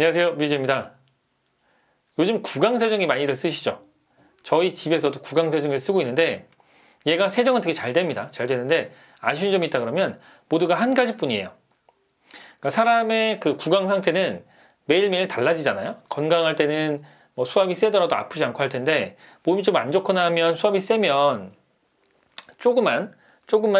안녕하세요, 뮤즈입니다. 요즘 구강세정기 많이들 쓰시죠? 저희 집에서도 구강세정기를 쓰고 있는데 얘가 세정은 되게 잘 됩니다. 잘 되는데 아쉬운 점이 있다 그러면 모두가 한 가지뿐이에요. 그러니까 사람의 그 구강 상태는 매일매일 달라지잖아요. 건강할 때는 뭐 수압이 세더라도 아프지 않고 할 텐데 몸이 좀 안 좋거나 하면 수압이 세면 조금만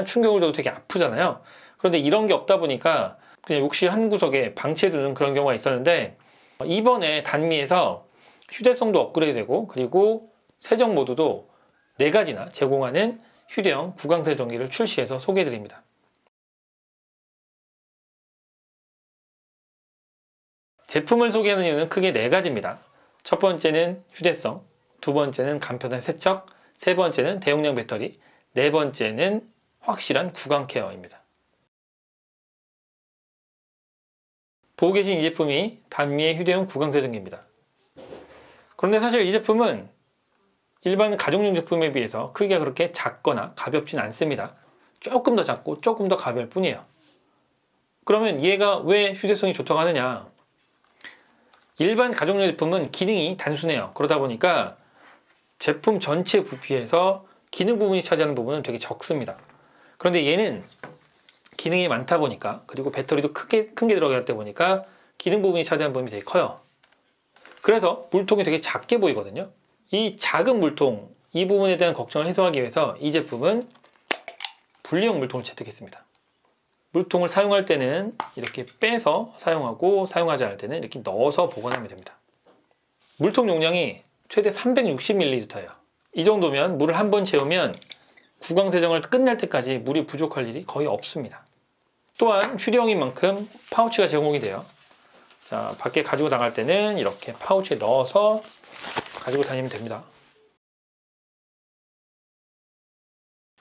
충격을 줘도 되게 아프잖아요. 그런데 이런 게 없다 보니까 그냥 욕실 한 구석에 방치해두는 그런 경우가 있었는데 이번에 단미에서 휴대성도 업그레이드되고 그리고 세정 모드도 4가지나 제공하는 휴대용 구강세정기를 출시해서 소개해드립니다. 제품을 소개하는 이유는 크게 4가지입니다. 첫 번째는 휴대성, 두 번째는 간편한 세척, 세 번째는 대용량 배터리, 네 번째는 확실한 구강 케어입니다. 보고 계신 이 제품이 단미의 휴대용 구강세정기입니다. 그런데 사실 이 제품은 일반 가정용 제품에 비해서 크기가 그렇게 작거나 가볍진 않습니다. 조금 더 작고 조금 더 가벼울 뿐이에요. 그러면 얘가 왜 휴대성이 좋다고 하느냐? 일반 가정용 제품은 기능이 단순해요. 그러다 보니까 제품 전체 부피에서 기능 부분이 차지하는 부분은 되게 적습니다. 그런데 얘는 기능이 많다 보니까 그리고 배터리도 큰 게 들어가다 보니까 기능 부분이 차지하는 부분이 되게 커요. 그래서 물통이 되게 작게 보이거든요. 이 작은 물통, 이 부분에 대한 걱정을 해소하기 위해서 이 제품은 분리형 물통을 채택했습니다. 물통을 사용할 때는 이렇게 빼서 사용하고 사용하지 않을 때는 이렇게 넣어서 보관하면 됩니다. 물통 용량이 최대 360ml예요. 이 정도면 물을 한 번 채우면 구강세정을 끝낼 때까지 물이 부족할 일이 거의 없습니다. 또한 휴대용인 만큼 파우치가 제공이 돼요. 자, 밖에 가지고 나갈 때는 이렇게 파우치에 넣어서 가지고 다니면 됩니다.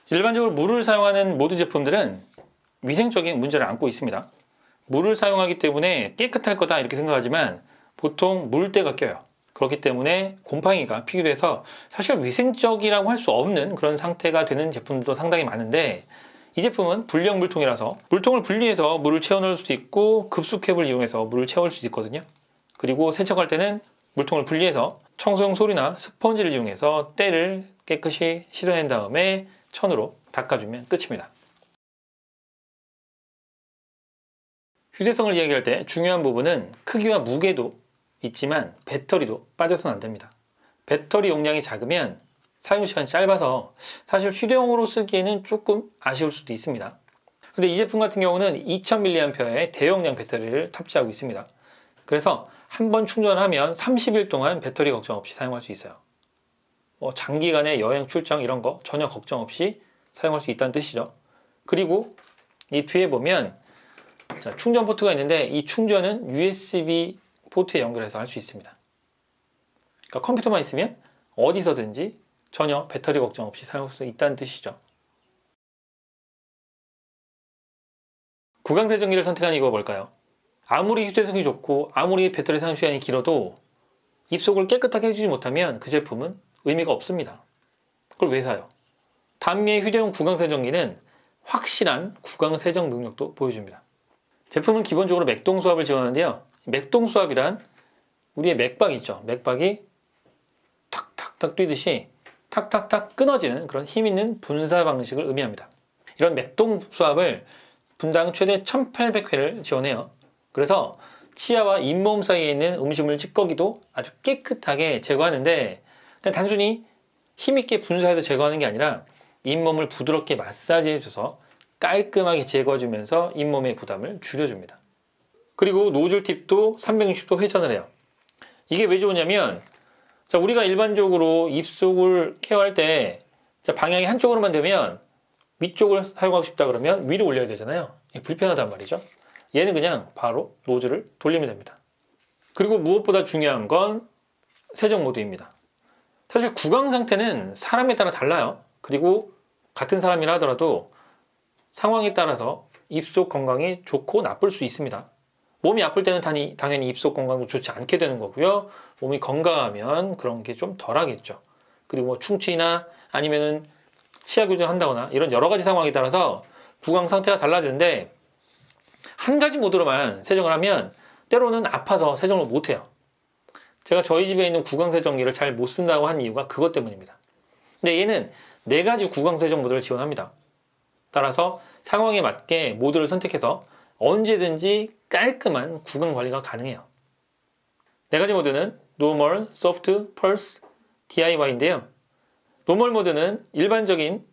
일반적으로 물을 사용하는 모든 제품들은 위생적인 문제를 안고 있습니다. 물을 사용하기 때문에 깨끗할 거다 이렇게 생각하지만 보통 물때가 껴요. 그렇기 때문에 곰팡이가 피기도 해서 사실 위생적이라고 할 수 없는 그런 상태가 되는 제품도 상당히 많은데 이 제품은 분리형 물통이라서 물통을 분리해서 물을 채워 넣을 수도 있고 급수캡을 이용해서 물을 채울 수도 있거든요. 그리고 세척할 때는 물통을 분리해서 청소용 솔이나 스펀지를 이용해서 때를 깨끗이 씻어낸 다음에 천으로 닦아주면 끝입니다. 휴대성을 이야기할 때 중요한 부분은 크기와 무게도 있지만 배터리도 빠져서는 안 됩니다. 배터리 용량이 작으면 사용시간이 짧아서 사실 휴대용으로 쓰기에는 조금 아쉬울 수도 있습니다. 근데 이 제품 같은 경우는 2000mAh의 대용량 배터리를 탑재하고 있습니다. 그래서 한번 충전하면 30일 동안 배터리 걱정 없이 사용할 수 있어요. 뭐 장기간의 여행 출장 이런 거 전혀 걱정 없이 사용할 수 있다는 뜻이죠. 그리고 이 뒤에 보면 자, 충전 포트가 있는데 이 충전은 USB 포트에 연결해서 할 수 있습니다. 그러니까 컴퓨터만 있으면 어디서든지 전혀 배터리 걱정 없이 사용할 수 있다는 뜻이죠. 구강세정기를 선택한 이유가 뭘까요? 아무리 휴대성이 좋고 아무리 배터리 사용 시간이 길어도 입속을 깨끗하게 해주지 못하면 그 제품은 의미가 없습니다. 그걸 왜 사요? 단미의 휴대용 구강세정기는 확실한 구강세정 능력도 보여줍니다. 제품은 기본적으로 맥동 수압을 지원하는데요. 맥동 수압이란 우리의 맥박 있죠. 맥박이 탁탁탁 뛰듯이 탁탁탁 끊어지는 그런 힘 있는 분사 방식을 의미합니다. 이런 맥동 수압을 분당 최대 1800회를 지원해요. 그래서 치아와 잇몸 사이에 있는 음식물 찌꺼기도 아주 깨끗하게 제거하는데 그냥 단순히 힘있게 분사해서 제거하는 게 아니라 잇몸을 부드럽게 마사지해줘서 깔끔하게 제거해주면서 잇몸의 부담을 줄여줍니다. 그리고 노즐 팁도 360도 회전을 해요. 이게 왜 좋으냐면 자, 우리가 일반적으로 입속을 케어할 때 자, 방향이 한쪽으로만 되면 위쪽을 사용하고 싶다 그러면 위로 올려야 되잖아요. 불편하단 말이죠. 얘는 그냥 바로 노즐을 돌리면 됩니다. 그리고 무엇보다 중요한 건 세정 모드입니다. 사실 구강 상태는 사람에 따라 달라요. 그리고 같은 사람이라 하더라도 상황에 따라서 입속 건강이 좋고 나쁠 수 있습니다. 몸이 아플 때는 당연히 입속 건강도 좋지 않게 되는 거고요. 몸이 건강하면 그런 게 좀 덜하겠죠. 그리고 뭐 충치나 아니면은 치아 교정을 한다거나 이런 여러 가지 상황에 따라서 구강 상태가 달라지는데 한 가지 모드로만 세정을 하면 때로는 아파서 세정을 못해요. 제가 저희 집에 있는 구강세정기를 잘 못 쓴다고 한 이유가 그것 때문입니다. 근데 얘는 4가지 구강세정 모드를 지원합니다. 따라서 상황에 맞게 모드를 선택해서 언제든지 깔끔한 구강 관리가 가능해요. 4가지 모드는 Normal, Soft, Pulse, DIY인데요. Normal 모드는 일반적인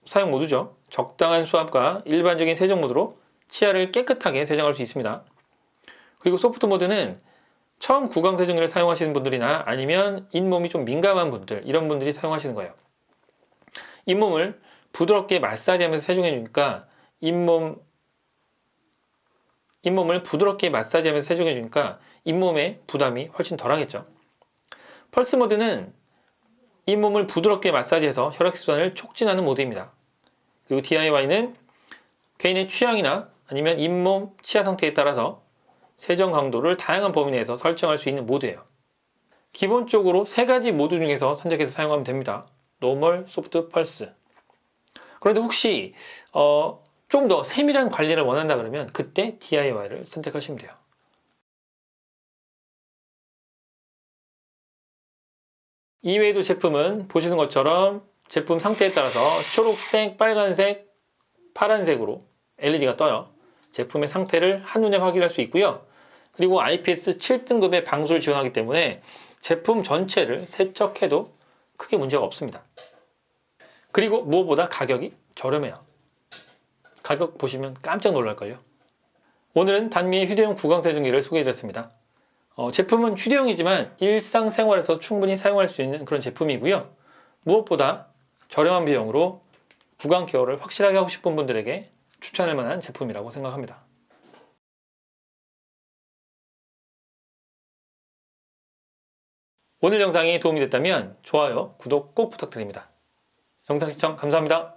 사용 모드죠. 적당한 수압과 일반적인 세정 모드로 치아를 깨끗하게 세정할 수 있습니다. 그리고 소프트 모드는 처음 구강 세정기를 사용하시는 분들이나 아니면 잇몸이 좀 민감한 분들, 이런 분들이 사용하시는 거예요. 잇몸을 부드럽게 마사지하면서 세정해 주니까 잇몸을 부드럽게 마사지하면서 세정해 주니까 잇몸의 부담이 훨씬 덜하겠죠. 펄스 모드는 잇몸을 부드럽게 마사지해서 혈액순환을 촉진하는 모드입니다. 그리고 DIY는 개인의 취향이나 아니면 잇몸, 치아 상태에 따라서 세정 강도를 다양한 범위 내에서 설정할 수 있는 모드예요. 기본적으로 3가지 모드 중에서 선택해서 사용하면 됩니다. 노멀, 소프트, 펄스. 그런데 혹시 좀 더 세밀한 관리를 원한다 그러면 그때 DIY를 선택하시면 돼요. 이외에도 제품은 보시는 것처럼 제품 상태에 따라서 초록색, 빨간색, 파란색으로 LED가 떠요. 제품의 상태를 한눈에 확인할 수 있고요. 그리고 IPS 7등급의 방수를 지원하기 때문에 제품 전체를 세척해도 크게 문제가 없습니다. 그리고 무엇보다 가격이 저렴해요. 가격 보시면 깜짝 놀랄걸요. 오늘은 단미의 휴대용 구강세정기를 소개해드렸습니다. 제품은 휴대용이지만 일상생활에서 충분히 사용할 수 있는 그런 제품이고요. 무엇보다 저렴한 비용으로 구강 케어를 확실하게 하고 싶은 분들에게 추천할 만한 제품이라고 생각합니다. 오늘 영상이 도움이 됐다면 좋아요, 구독 꼭 부탁드립니다. 영상 시청 감사합니다.